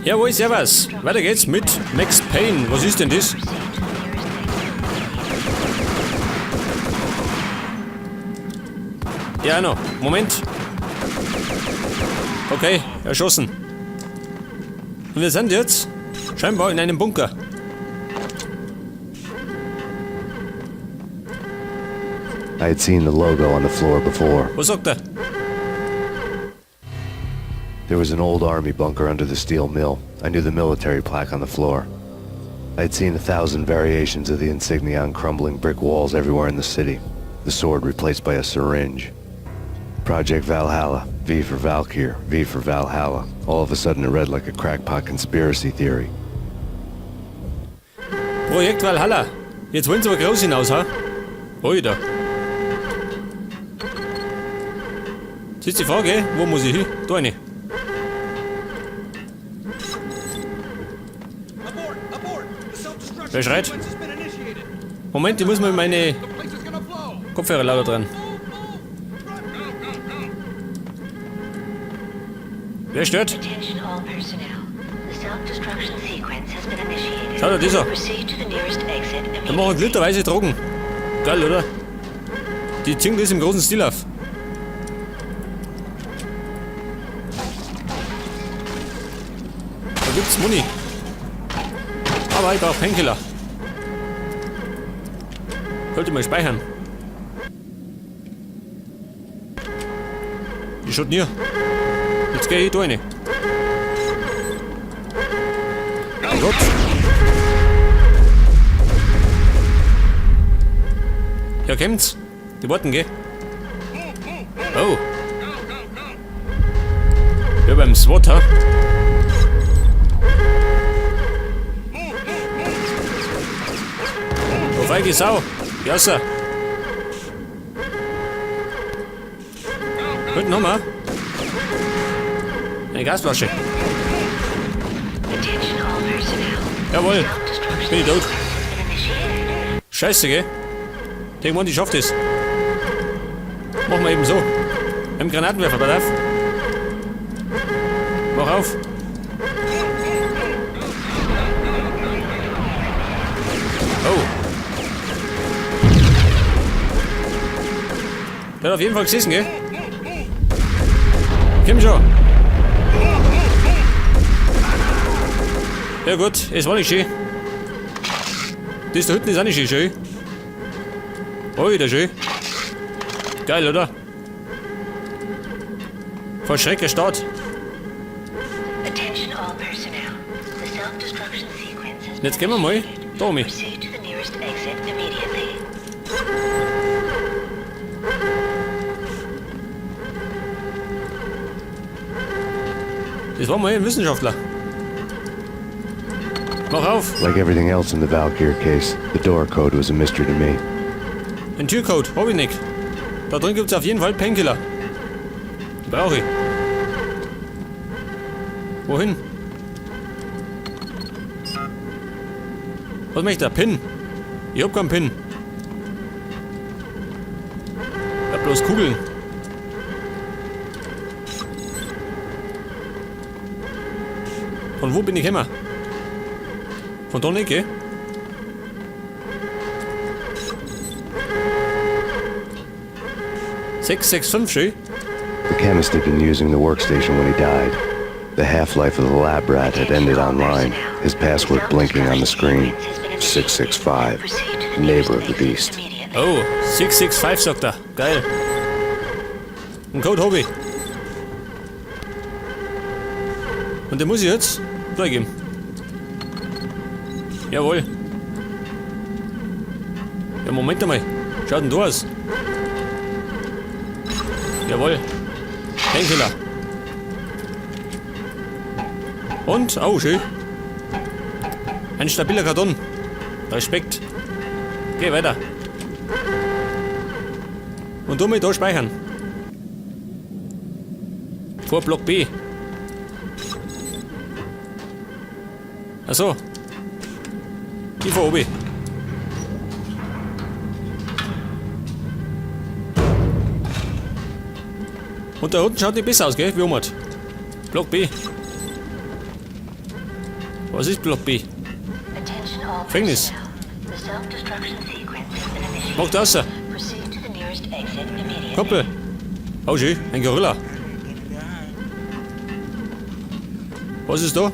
Jawohl, servus. Weiter geht's mit Max Payne. Was ist denn das? Ja, noch. Moment. Okay, erschossen. Und wir sind jetzt scheinbar in einem Bunker. I had seen the logo on the floor before. Was sagt er? There was an old army bunker under the steel mill. I knew the military plaque on the floor. I had seen 1,000 variations of the insignia on crumbling brick walls everywhere in the city. The sword replaced by a syringe. Projekt Valhalla, V for Valkyr, V for Valhalla. All of a sudden it read like a crackpot conspiracy theory. Projekt Valhalla. Jetzt wollen sie aber groß hinaus, ha? Alter. Jetzt ist die Frage, wo muss ich hin? Da rein. Wer schreit? Moment, ich muss mal meine Kopfhörer lauter dran. Wer stört? Schau da, dieser. Wir machen literweise Drogen. Geil, oder? Die ziehen das im großen Stil auf. Da gibt's Muni. Aber ich brauche Painkiller. Sollte mal speichern. Ich schaut nie. Jetzt geh ich da rein. Mein Gott. Ja, kommt's. Die warten, geh. Oh. Ja, beim SWAT, ha? Oh, feige Sau. Ja, Sir. Gut, nochmal. Eine Gasflasche. Jawohl. Bin ich tot. Scheiße, gell? Irgendwann, ich schaff das. Machen wir eben so. Im Granatenwerfer, pass auf. Mach auf. Oh. Der hat auf jeden Fall gesessen, gell? Komm schon. Ja gut, es war nicht schön. Das da hinten ist auch nicht schön. Oh, wieder schön. Geil, oder? Voll Schreck, Start. Jetzt gehen wir mal da um. Das war mal ein Wissenschaftler. Mach auf! Like everything else in the Valkyr case, the door code was a mystery to me. Ein Türcode, hab ich nicht. Da drin gibt's auf jeden Fall Painkiller. Brauche ich. Wohin? Was möchte der? Pin? Ich hab keinen Pin. Ich hab bloß Kugeln. Von wo bin ich gekommen? Von da nicht, gell? (665) schön. The chemist had been using the workstation when he died. The half-life of the lab rat had ended online, his password blinking on the screen. 665, neighbor of the beast. Oh, 665 sagt er. Geil. Ein Code hab ich. Und den muss ich jetzt freigeben. Jawohl. Ja, Moment einmal. Schaut denn da aus? Jawohl. Painkiller. Und, oh, schön. Ein stabiler Karton. Respekt. Geh weiter. Und du mit da speichern. Vor Block B. Achso. Ich fahr oben. Und da unten schaut nicht besser aus, gell? Wie umhat. Block B. Was ist Block B? Gefängnis. Mach das. Kumpel. Oh schön, ein Gorilla. Was ist da?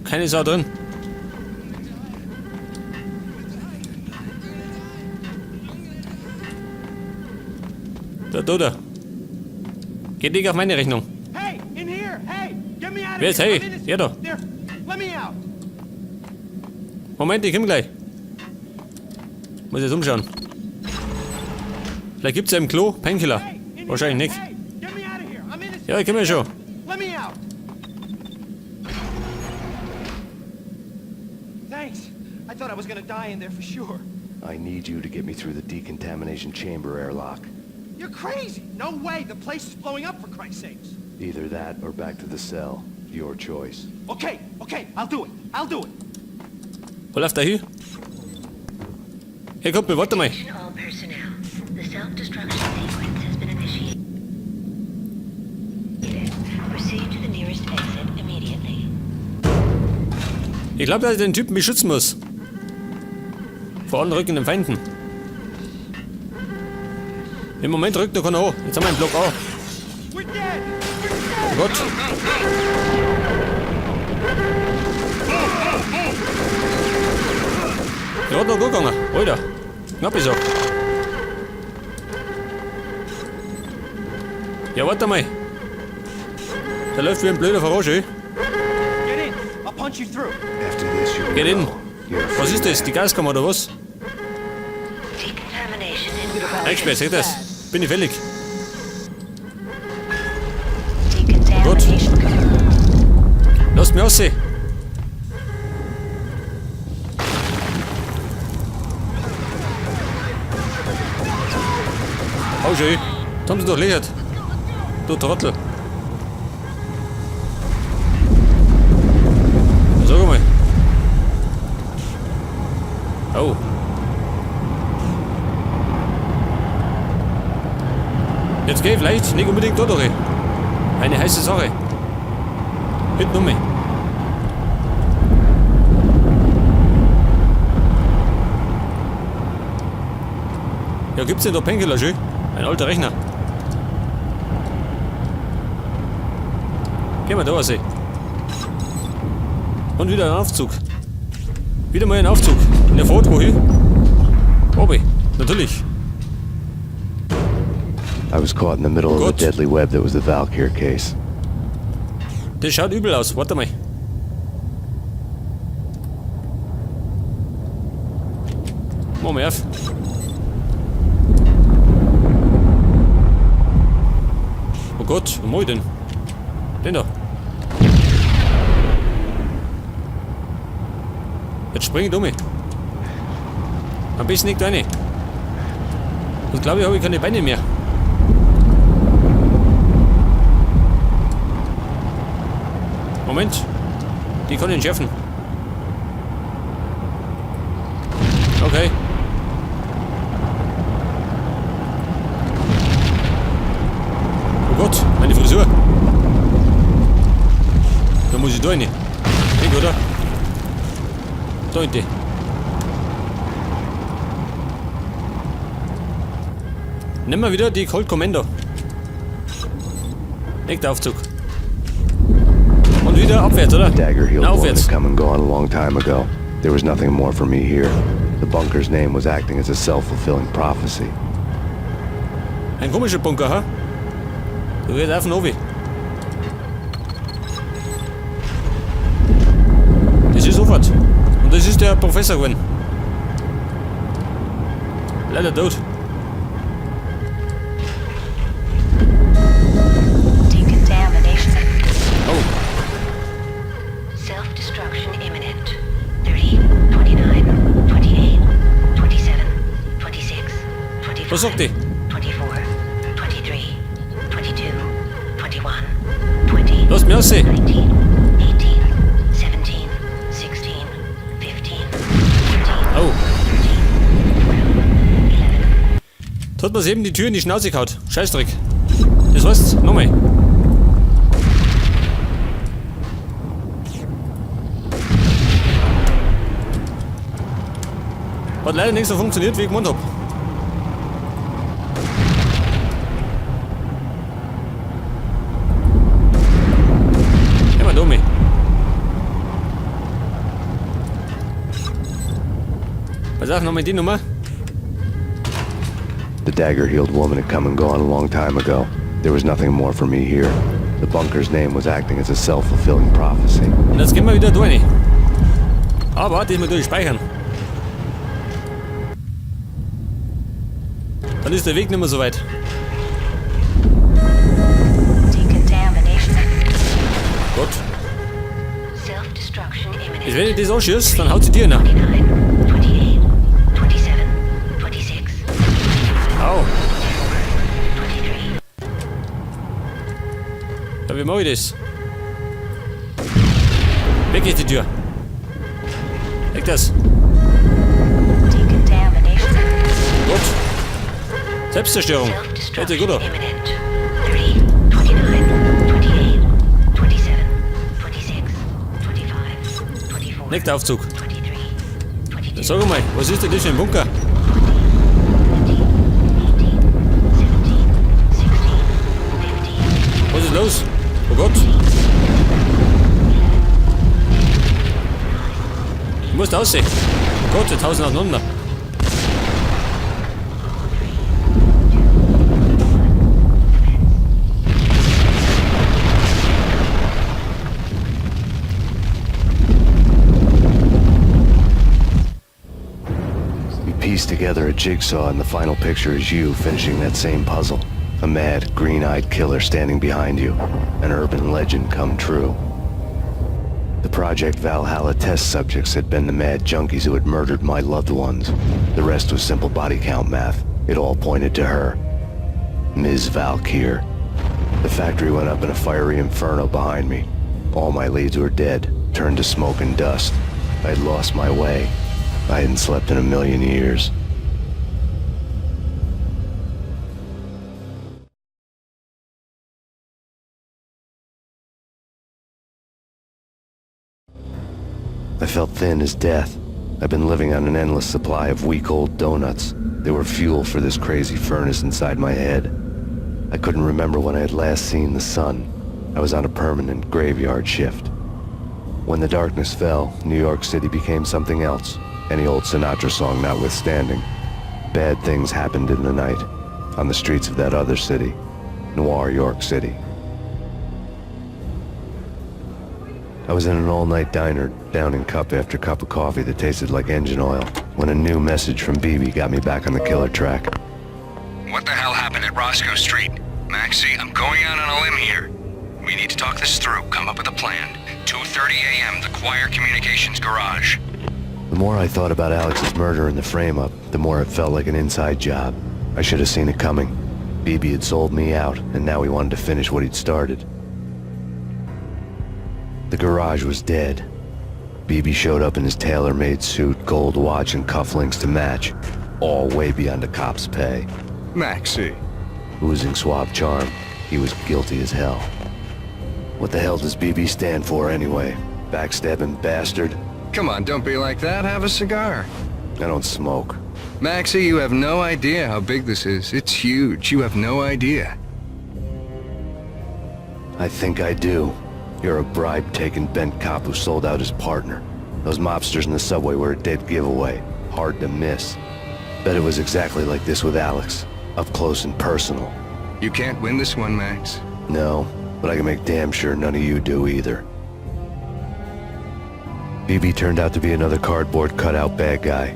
Keine Sau drin. Da. Geht nicht auf meine Rechnung. Hey, in here! Hey, get me out of Wer ist here! hey? I'm innocent. Er da. There, let me out! Moment, ich komm gleich. Muss jetzt umschauen. Vielleicht gibt's ja im Klo Painkiller. Hey, in Wahrscheinlich here. nicht. Hey, get me out of here! I'm innocent. Ja, ich komm ja schon. Let me out! Thanks. I thought I was gonna die in there for sure. I need you to get me through the decontamination chamber airlock. You're crazy! No way! The place is blowing up, for Christ's sakes! Either that or back to the cell. Your choice. Okay, I'll do it. I'll do it. Wo läuft der hin? Hey Kumpel, warte mal. All personnel. The self-destruction sequence has been initiated. Proceed to the nearest exit immediately. Ich glaube, dass ich den Typen beschützen muss. Vor anrückenden Feinden. Im Moment rückt noch keiner an. Jetzt haben wir einen Block A. We're dead! Oh Gott. Gerade noch gut gegangen. Alter. Knapp ist er. Ja, warte mal. Der läuft wie ein blöder Verarsch, ey. Get in! I'll punch you through. After this, you Geht in. You're Was ist das? Die Gaskammer oder was? Decontamination in progress. Eingesperrt, seht das? Bin ich fällig. Decontamination. Lasst mich aussehen. Oh schön. Da haben sie doch Licht. Du Trottel. Sag mal. Oh. Jetzt geh vielleicht nicht unbedingt da durch. Eine heiße Sache. Hinten um mich. Ja, gibt's denn da Painkiller schön? Ein alter Rechner. Gehen wir da raus. Und wieder ein Aufzug. Wieder mal ein Aufzug. Und der fährt wohin? Obi, natürlich. I was caught in the middle of Gut. the deadly web that was the Valkyr case. Das schaut übel aus. Warte mal. Mach mal auf. Oh Gott, wo mach ich denn? Den da. Jetzt spring ich um mich. Ein bisschen nicht rein. Und glaube ich, habe ich keine Beine mehr. Moment. Die kann ich schärfen. Okay. Oh Gott, meine Frisur. Da muss ich da rein. Denk, oder? Da hinten. Nehmen wir wieder die Colt Commando. Nicht der Aufzug. Und wieder abwärts, oder? Dagger healed Na, wound aufwärts. had come and gone a long time ago. There was nothing more for me here. The bunker's name was acting as a self-fulfilling prophecy. Ein komischer Bunker, ha? Du gehst auf den Obi. Das ist sofort. Und das ist der Professor gewesen. Leider tot. Decontamination. Oh, Self-destruction imminent. 30, 29, 28, 27, 26, 25, was sagt die? 24, 23, 22, 21, 20, Lass mich aussehen. 19, 18, 17, 16, 15, 14, Oh, 13, 11. da hat man eben die Tür in die Schnauze gehaut. Scheißdreck. Das heißt, nochmal. Hat leider nicht so funktioniert, wie ich gemeint hab. Geh mal, Domi. Was sag nochmal die Nummer? The dagger-heeled woman had come and gone a long time ago. There was nothing more for me here. The bunker's name was acting as a self-fulfilling prophecy. Und jetzt gehen wir wieder durch. Aber diesmal durch speichern. Dann ist der Weg nicht mehr so weit. Decontamination. Gut. Self-destruction imminent. Jetzt, wenn ich das anschieße, dann haut sie dir nach. 29, 28, 27, 26, Au. 23. Ja, wie mache ich das? Weg ist die Tür. Weg das. Decontamination. Gut. Selbstzerstörung. Hört sich gut an. Imminent. 30, 29, 28, 27, 26, 25, 24, Nächster Aufzug. 23, 22, Sag mal, was ist denn das für ein Bunker? 17, 18, 17, 16, 15. Was ist los? Oh Gott. Du musst aussehen. Oh Gott, jetzt hausen auseinander. Piece together a jigsaw, and the final picture is you finishing that same puzzle. A mad, green-eyed killer standing behind you. An urban legend come true. The Projekt Valhalla test subjects had been the mad junkies who had murdered my loved ones. The rest was simple body count math. It all pointed to her. Ms. Valkyr. The factory went up in a fiery inferno behind me. All my leads were dead, turned to smoke and dust. I'd lost my way. I hadn't slept in a million years. I felt thin as death. I've been living on an endless supply of week-old donuts. They were fuel for this crazy furnace inside my head. I couldn't remember when I had last seen the sun. I was on a permanent graveyard shift. When the darkness fell, New York City became something else. Any old Sinatra song notwithstanding. Bad things happened in the night, on the streets of that other city, Noir York City. I was in an all-night diner, downing cup after cup of coffee that tasted like engine oil, when a new message from BB got me back on the killer track. What the hell happened at Roscoe Street? Maxie, I'm going out on a limb here. We need to talk this through, come up with a plan. 2:30 a.m., the Choir Communications Garage. The more I thought about Alex's murder and the frame-up, the more it felt like an inside job. I should have seen it coming. BB had sold me out, and now he wanted to finish what he'd started. The garage was dead. BB showed up in his tailor-made suit, gold watch, and cufflinks to match. All way beyond a cop's pay. Maxie. Oozing suave charm, he was guilty as hell. What the hell does BB stand for anyway? Backstabbing bastard? Come on, don't be like that. Have a cigar. I don't smoke. Maxie, you have no idea how big this is. It's huge. You have no idea. I think I do. You're a bribe-taking bent cop who sold out his partner. Those mobsters in the subway were a dead giveaway. Hard to miss. Bet it was exactly like this with Alex. Up close and personal. You can't win this one, Max. No, but I can make damn sure none of you do either. BB turned out to be another cardboard cutout bad guy.